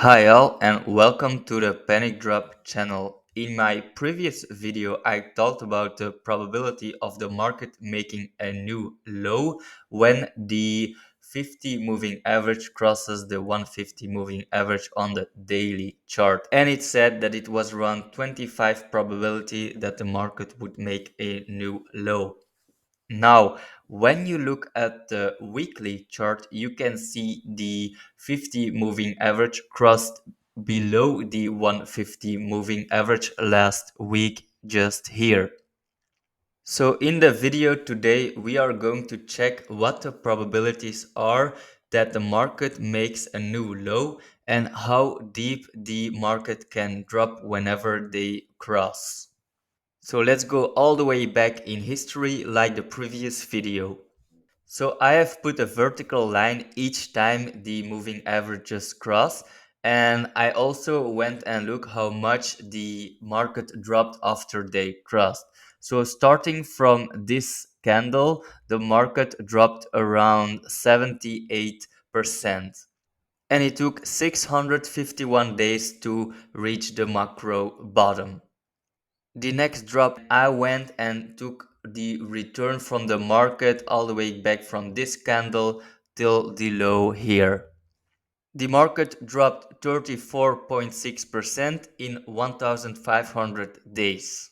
Hi all and welcome to the Panic Drop channel. In my previous video I talked about the probability of the market making a new low when the 50 moving average crosses the 150 moving average on the daily chart, and it said that it was around 25 probability that the market would make a new low. Now, when you look at the weekly chart, you can see the 50 moving average crossed below the 150 moving average last week just here. So in the video today, we are going to check what the probabilities are that the market makes a new low and how deep the market can drop whenever they cross. So let's go all the way back in history like the previous video. So I have put a vertical line each time the moving averages cross, and I also went and look how much the market dropped after they crossed. So starting from this candle, the market dropped around 78%. And it took 651 days to reach the macro bottom. The next drop, I went and took the return from the market all the way back from this candle till the low here. The market dropped 34.6% in 1500 days.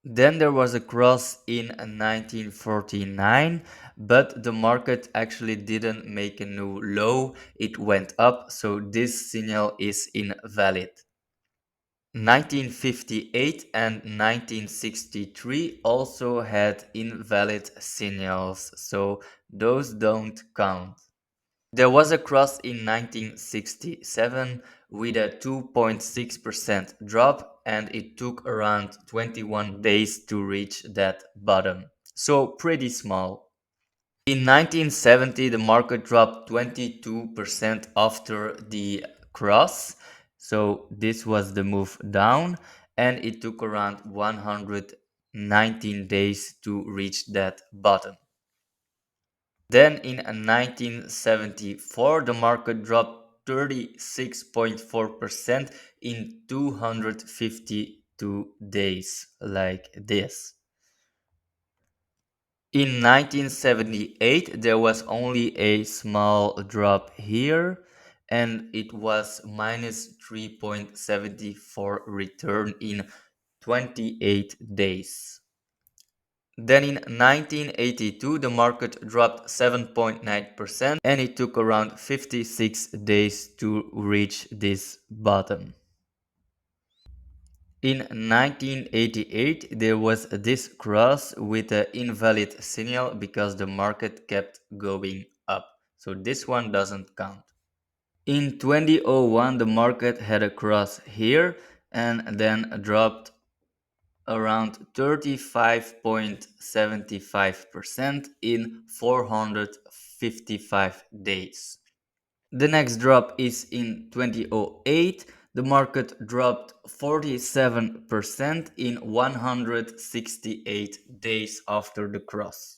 Then there was a cross in 1949, but the market actually didn't make a new low, it went up, so this signal is invalid. 1958 and 1963 also had invalid signals, so those don't count. There was a cross in 1967 with a 2.6% drop, and it took around 21 days to reach that bottom, so pretty small. In 1970, the market dropped 22% after the cross. So this was the move down, and it took around 119 days to reach that bottom. Then in 1974, the market dropped 36.4% in 252 days, like this. In 1978, there was only a small drop here, and it was minus 3.74 return in 28 days. Then in 1982, the market dropped 7.9%, and it took around 56 days to reach this bottom. In 1988, there was this cross with an invalid signal because the market kept going up. So this one doesn't count. In 2001, the market had a cross here and then dropped around 35.75% in 455 days. The next drop is in 2008. The market dropped 47% in 168 days after the cross.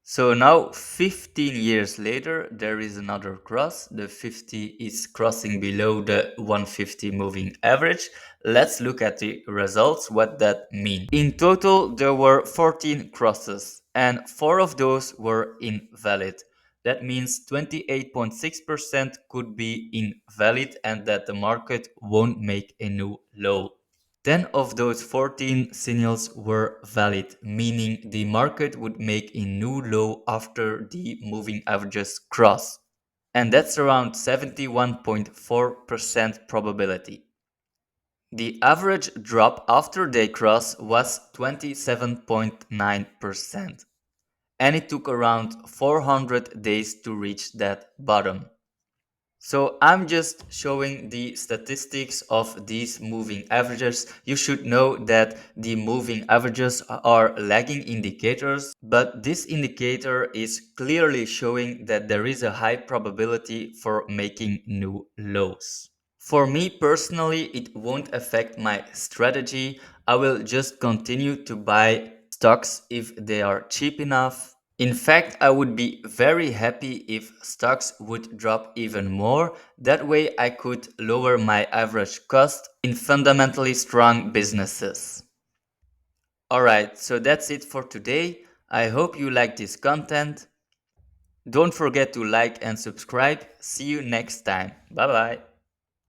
So now 15 years later, there is another cross. The 50 is crossing below the 150 moving average. Let's look at the results, what that means. In total, there were 14 crosses, and 4 of those were invalid. That means 28.6% could be invalid and that the market won't make a new low. 10 of those 14 signals were valid, meaning the market would make a new low after the moving averages cross. And that's around 71.4% probability. The average drop after they cross was 27.9%, and it took around 400 days to reach that bottom. So I'm just showing the statistics of these moving averages. You should know that the moving averages are lagging indicators, but this indicator is clearly showing that there is a high probability for making new lows. For me personally, it won't affect my strategy. I will just continue to buy stocks if they are cheap enough. In fact, I would be very happy if stocks would drop even more. That way, I could lower my average cost in fundamentally strong businesses. Alright, so that's it for today. I hope you like this content. Don't forget to like and subscribe. See you next time. Bye bye.